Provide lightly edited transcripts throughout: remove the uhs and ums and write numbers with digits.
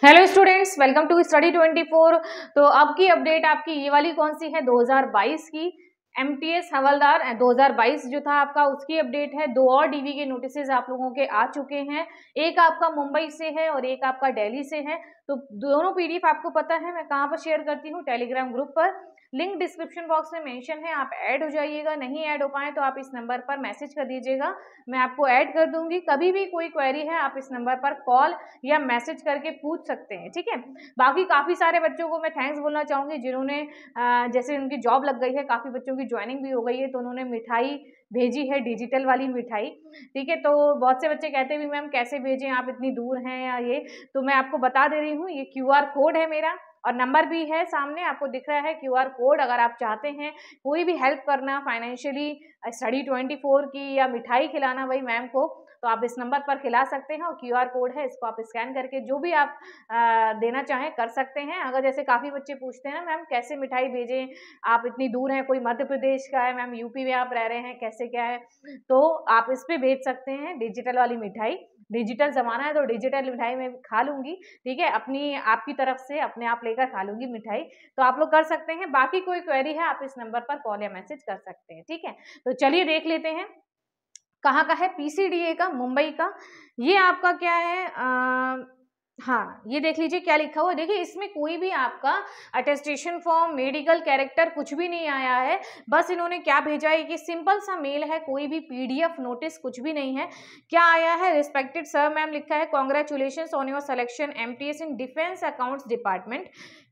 Hello students, welcome to study 24। तो अब की अपडेट आपकी ये वाली कौन सी है, 2022 की एमटीएस हवलदार 2022 जो था आपका, उसकी अपडेट है। दो और डीवी के नोटिसेज आप लोगों के आ चुके हैं, एक आपका मुंबई से है और एक आपका दिल्ली से है। तो दोनों पीडीएफ आपको पता है मैं कहाँ पर शेयर करती हूँ, टेलीग्राम ग्रुप पर। लिंक डिस्क्रिप्शन बॉक्स में मेंशन है, आप ऐड हो जाइएगा। नहीं ऐड हो पाए तो आप इस नंबर पर मैसेज कर दीजिएगा, मैं आपको ऐड कर दूंगी। कभी भी कोई क्वेरी है आप इस नंबर पर कॉल या मैसेज करके पूछ सकते हैं, ठीक है। बाकी काफ़ी सारे बच्चों को मैं थैंक्स बोलना चाहूँगी जिन्होंने जैसे उनकी जॉब लग गई है, काफ़ी बच्चों की ज्वाइनिंग भी हो गई है, तो उन्होंने मिठाई भेजी है, डिजिटल वाली मिठाई, ठीक है। तो बहुत से बच्चे कहते भी मैम कैसे भेजें, आप इतनी दूर हैं या ये, तो मैं आपको बता दे रही हूँ। ये QR कोड है मेरा और नंबर भी है सामने आपको दिख रहा है QR कोड। अगर आप चाहते हैं कोई भी हेल्प करना फाइनेंशियली, स्टडी 24 की, या मिठाई खिलाना भाई मैम को, तो आप इस नंबर पर खिला सकते हैं और QR कोड है, इसको आप स्कैन करके जो भी आप देना चाहें कर सकते हैं। अगर जैसे काफ़ी बच्चे पूछते हैं ना मैम कैसे मिठाई भेजें, आप इतनी दूर हैं, कोई मध्य प्रदेश का है मैम, यूपी में आप रह रहे हैं, कैसे क्या है, तो आप इस पर भेज सकते हैं डिजिटल वाली मिठाई। डिजिटल ज़माना है तो डिजिटल मिठाई मैं खा लूँगी, ठीक है, अपनी आपकी तरफ से अपने आप लेकर खा लूँगी मिठाई। तो आप लोग कर सकते हैं। बाकी कोई क्वेरी है आप इस नंबर पर कॉल या मैसेज कर सकते हैं, ठीक है। तो चलिए देख लेते हैं कहाँ का है, PCDA का, मुंबई का। ये आपका क्या है, हाँ ये देख लीजिए क्या लिखा हुआ है। देखिए इसमें कोई भी आपका अटेस्टेशन फॉर्म, मेडिकल कैरेक्टर कुछ भी नहीं आया है। बस इन्होंने क्या भेजा है कि सिंपल सा मेल है, कोई भी PDF नोटिस कुछ भी नहीं है। क्या आया है, रिस्पेक्टेड सर मैम लिखा है, congratulation on your selection MTS in defence accounts department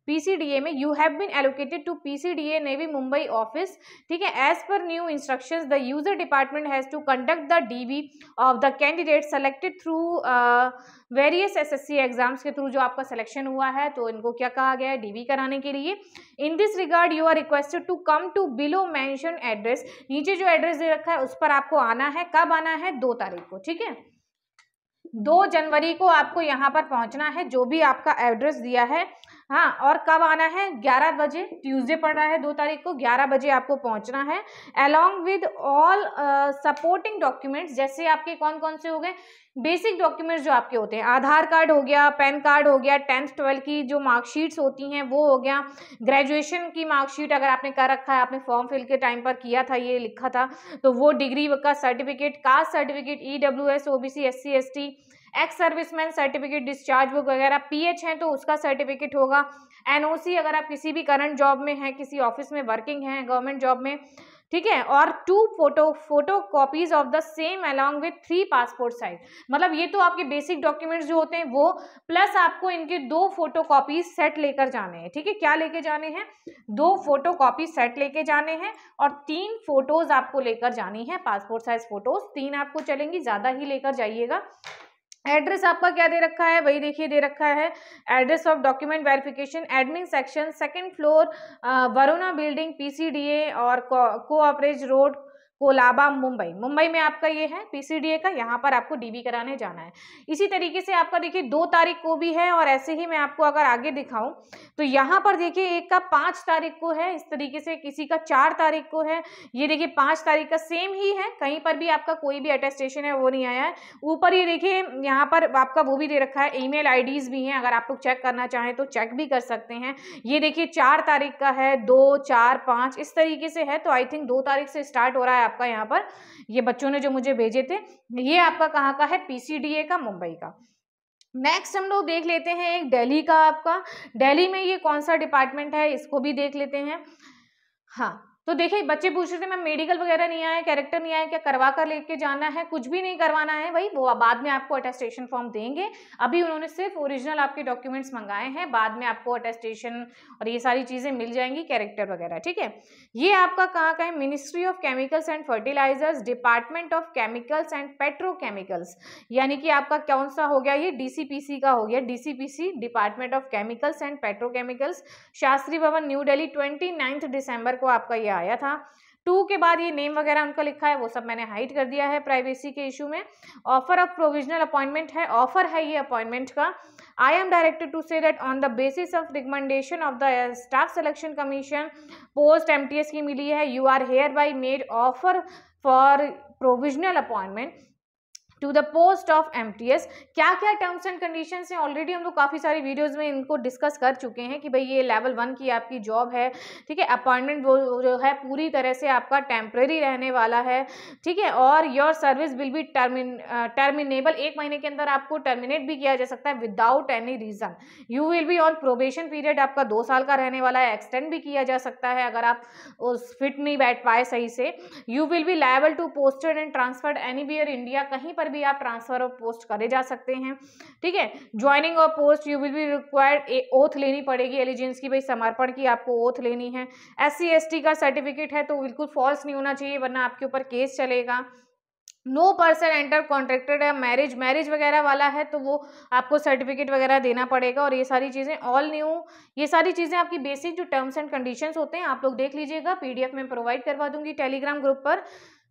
PCDA में। You have been allocated to PCDA navy Mumbai office, ठीक है। As per new instructions the user department has to conduct the DB of the candidate selected through various SSC exams के थ्रू जो आपका selection हुआ है, तो इनको क्या कहा गया है, DB कराने के लिए। In this regard you are requested to come to below mention address. नीचे जो एड्रेस दे रखा है उस पर आपको आना है। कब आना है, 2 तारीख को, ठीक है। 2 जनवरी को आपको यहाँ पर पहुँचना है, जो भी आपका एड्रेस दिया है। हाँ, और कब आना है, 11 बजे, ट्यूसडे पड़ रहा है 2 तारीख को, 11 बजे आपको पहुँचना है। Along with all supporting documents, जैसे आपके कौन कौन से हो गए, बेसिक डॉक्यूमेंट्स जो आपके होते हैं, आधार कार्ड हो गया, पैन कार्ड हो गया, 10th 12th की जो मार्कशीट्स होती हैं वो हो गया, ग्रेजुएशन की मार्कशीट अगर आपने कर रखा है, आपने फॉर्म फिल के टाइम पर किया था, ये लिखा था, तो वो डिग्री का certificate, caste certificate, EWS OBC SC ST, ex serviceman certificate, discharge book वगैरह, PH है तो उसका सर्टिफिकेट होगा, NOC अगर आप किसी भी करंट जॉब में हैं, किसी ऑफिस में वर्किंग हैं, गवर्नमेंट जॉब में, ठीक है। और 2 photo copies of the same along with 3 passport size. मतलब ये तो आपके बेसिक डॉक्यूमेंट्स जो होते हैं वो, प्लस आपको इनके 2 फोटो कॉपीज सेट लेकर जाने हैं, ठीक है। क्या लेके जाने हैं, 2 फोटो कॉपी सेट लेके जाने हैं और 3 फोटोज आपको लेकर जानी है, पासपोर्ट साइज फोटोज 3 आपको चलेंगी, ज्यादा ही लेकर जाइएगा। एड्रेस आपका क्या दे रखा है, वही देखिए दे रखा है, address of document verification, admin section, 2nd floor, Varuna building, PCDA और कोऑपरेज रोड, कोलाबा, मुंबई में आपका ये है PCDA का। यहाँ पर आपको DB कराने जाना है। इसी तरीके से आपका देखिए 2 तारीख को भी है, और ऐसे ही मैं आपको अगर आगे दिखाऊं तो यहाँ पर देखिए एक का 5 तारीख को है, इस तरीके से किसी का 4 तारीख को है, ये देखिए 5 तारीख का सेम ही है, कहीं पर भी आपका कोई भी अटेस्टेशन है वो नहीं आया है। ऊपर ये देखिए यहाँ पर आपका वो भी दे रखा है, ईमेल IDs भी हैं, अगर आप लोग चेक करना चाहें तो चेक भी कर सकते हैं। ये देखिए 4 तारीख का है, 2, 4, 5 इस तरीके से है, तो आई थिंक 2 तारीख से स्टार्ट हो रहा है आपका यहाँ पर। ये बच्चों ने जो मुझे भेजे थे, ये आपका कहाँ का है, PCDA का, मुंबई का। नेक्स्ट हम लोग देख लेते हैं एक दिल्ली का आपका। दिल्ली में ये कौन सा डिपार्टमेंट है, इसको भी देख लेते हैं। हाँ, तो देखिए बच्चे पूछ रहे थे मैम मेडिकल वगैरह नहीं आया, कैरेक्टर नहीं आया, क्या करवा कर लेके जाना है, कुछ भी नहीं करवाना है भाई, वो बाद में आपको अटेस्टेशन फॉर्म देंगे। अभी उन्होंने सिर्फ ओरिजिनल आपके डॉक्यूमेंट्स मंगाए हैं, बाद में आपको अटेस्टेशन और ये सारी चीज़ें मिल जाएंगी, कैरेक्टर वगैरह, ठीक है। ये आपका कहाँ का है, ministry of chemicals and fertilisers, department of chemicals and petrochemicals, यानी कि आपका कौन सा हो गया, ये DCPC का हो गया, DCPC department of chemicals and petrochemicals, Shastri भवन, न्यू दिल्ली, 29 दिसंबर को आपका ये आया था। 2 के बाद ये नेम वगैरह उनका लिखा है, वो सब मैंने हाइड कर दिया है प्राइवेसी के इशू में। ऑफर ऑफ प्रोविजनल अपॉइंटमेंट है, ऑफर है ये अपॉइंटमेंट का। I am directed to say that on the basis of recommendation of the staff selection commission, post MTS की मिली है, you are hereby made offer for provisional appointment to the post of MTS। क्या क्या terms and conditions हैं, already हम लोग काफ़ी सारी वीडियोस में इनको डिस्कस कर चुके हैं कि भाई ये लेवल 1 की आपकी जॉब है, ठीक है। अपॉइंटमेंट वो जो है पूरी तरह से आपका टेम्परेरी रहने वाला है, ठीक है। और your service will be terminable, 1 महीने के अंदर आपको टर्मिनेट भी किया जा सकता है without any reason. You will be on probation period, आपका 2 साल का रहने वाला है, एक्सटेंड भी किया जा सकता है अगर आप उस फिट नहीं बैठ पाए सही से। You will be liable to posted and transferred anywhere India, कहीं पर भी आप ट्रांसफर और पोस्ट करे जा सकते हैं, ठीक है। ज्वाइनिंग और post you will be required oath लेनी पड़ेगी एलिजेंस की, भाई समर्पण की आपको ओथ लेनी है। SC ST का सर्टिफिकेट है तो बिल्कुल फॉल्स नहीं होना चाहिए वरना आपके ऊपर केस चलेगा। नो पर्सन एंटर कॉन्ट्रैक्टेड है, मैरिज वगैरह वाला है तो वो आपको सर्टिफिकेट वगैरह देना पड़ेगा। और ये सारी चीज़ें ऑल न्यू, ये सारी चीज़ें आपकी बेसिक जो टर्म्स एंड कंडीशंस होते हैं आप लोग देख लीजिएगा, PDF में प्रोवाइड करवा दूंगी टेलीग्राम ग्रुप पर।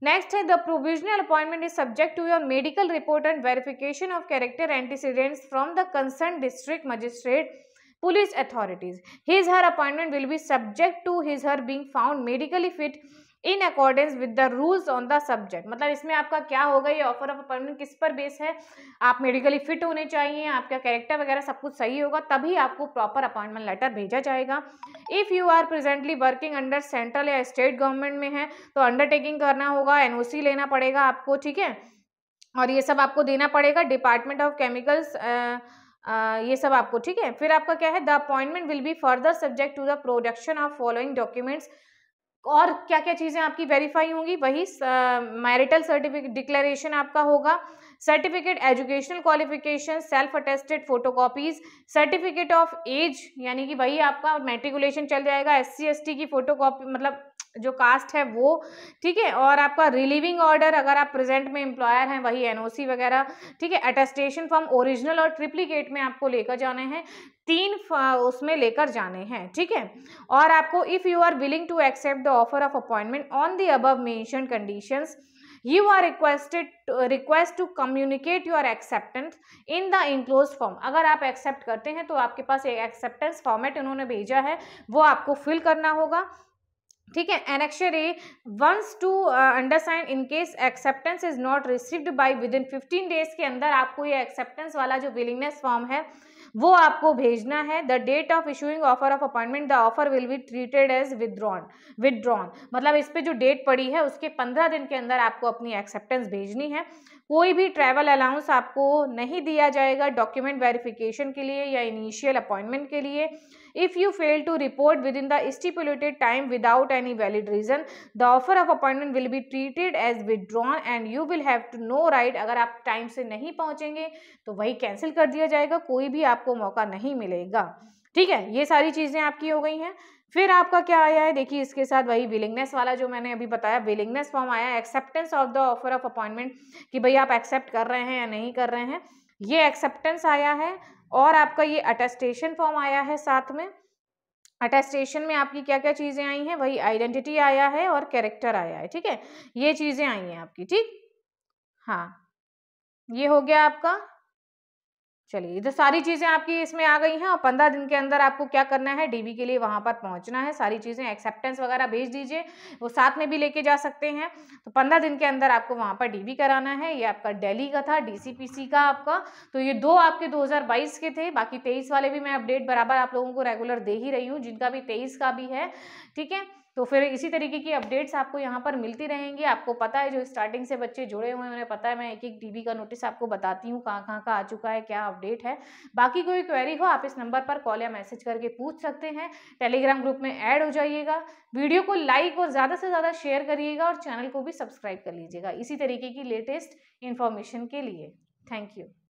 नेक्स्ट है the provisional appointment is subject to your medical report and verification of character antecedents from the concern district magistrate police authorities. His her appointment will be subject to his her being found medically fit in accordance with the rules on the subject. मतलब इसमें आपका क्या होगा, ये offer of appointment किस पर base है, आप मेडिकली फिट होने चाहिए, आपका कैरेक्टर वगैरह सब कुछ सही होगा तभी आपको प्रॉपर अपॉइंटमेंट लेटर भेजा जाएगा। If you are presently working under central या स्टेट गवर्नमेंट में है तो अंडरटेकिंग करना होगा, NOC लेना पड़ेगा आपको, ठीक है। और ये सब आपको देना पड़ेगा, डिपार्टमेंट ऑफ केमिकल्स ये सब आपको, ठीक है। फिर आपका क्या है, the appointment will be further subject to the production of following documents. और क्या क्या चीज़ें आपकी वेरीफाई होंगी, वही मैरिटल सर्टिफिकेट डिक्लेरेशन आपका होगा, certificate educational qualification, self attested photocopies, certificate of age यानी कि वही आपका मैट्रिकुलेशन चल जाएगा, SC ST की फोटोकॉपी मतलब जो कास्ट है वो, ठीक है। और आपका रिलीविंग ऑर्डर अगर आप प्रेजेंट में एम्प्लॉयर हैं वही NOC वगैरह, ठीक है। अटेस्टेशन फ्रॉम ओरिजिनल और ट्रिप्लीकेट में आपको लेकर जाने हैं, 3 उसमें लेकर जाने हैं, ठीक है। और आपको if you are willing to accept the offer of appointment on the above mentioned conditions you are request to communicate your acceptance in the enclosed form। अगर आप एक्सेप्ट करते हैं तो आपके पास एक एक्सेप्टेंस फॉर्मेट उन्होंने भेजा है वो आपको फिल करना होगा, ठीक है। Annexure A once to undersign in case acceptance is not received by within 15 days के अंदर आपको ये एक्सेप्टेंस वाला जो विलिंगनेस फॉर्म है वो आपको भेजना है। The date of issuing offer of appointment the offer will be treated as withdrawn मतलब इस पे जो डेट पड़ी है उसके 15 दिन के अंदर आपको अपनी एक्सेप्टेंस भेजनी है। कोई भी ट्रैवल अलाउंस आपको नहीं दिया जाएगा डॉक्यूमेंट वेरिफिकेशन के लिए या इनिशियल अपॉइंटमेंट के लिए। If you fail to report within the stipulated time without any valid reason, the offer of appointment will be treated as withdrawn and you will have to no right। अगर आप time से नहीं पहुंचेंगे तो वही cancel कर दिया जाएगा, कोई भी आपको मौका नहीं मिलेगा, ठीक है। ये सारी चीज़ें आपकी हो गई हैं। फिर आपका क्या आया है, देखिए इसके साथ वही विलिंगनेस वाला जो मैंने अभी बताया, विलिंगनेस फॉर्म आया, acceptance of the offer of appointment कि भाई आप एक्सेप्ट कर रहे हैं या नहीं कर रहे हैं, ये एक्सेप्टेंस आया है। और आपका ये अटेस्टेशन फॉर्म आया है साथ में। अटेस्टेशन में आपकी क्या क्या चीज़ें आई हैं, वही आइडेंटिटी आया है और कैरेक्टर आया है, ठीक है। ये चीज़ें आई हैं आपकी, ठीक। हाँ, ये हो गया आपका। चलिए तो सारी चीज़ें आपकी इसमें आ गई हैं और 15 दिन के अंदर आपको क्या करना है, DV के लिए वहाँ पर पहुँचना है। सारी चीज़ें एक्सेप्टेंस वगैरह भेज दीजिए, वो साथ में भी लेके जा सकते हैं। तो 15 दिन के अंदर आपको वहाँ पर DV कराना है। ये आपका दिल्ली का था, DCPC का आपका। तो ये 2 आपके 2022 के थे, बाकी 23 वाले भी मैं अपडेट बराबर आप लोगों को रेगुलर दे ही रही हूँ, जिनका भी 23 का भी है, ठीक है। तो फिर इसी तरीके की अपडेट्स आपको यहाँ पर मिलती रहेंगी। आपको पता है जो स्टार्टिंग से बच्चे जुड़े हुए हैं उन्हें पता है, मैं एक DV का नोटिस आपको बताती हूँ कहाँ का आ चुका है, क्या अपडेट है। बाकी कोई क्वेरी हो आप इस नंबर पर कॉल या मैसेज करके पूछ सकते हैं। टेलीग्राम ग्रुप में ऐड हो जाइएगा, वीडियो को लाइक और ज़्यादा से ज़्यादा शेयर करिएगा और चैनल को भी सब्सक्राइब कर लीजिएगा इसी तरीके की लेटेस्ट इन्फॉर्मेशन के लिए। Thank you.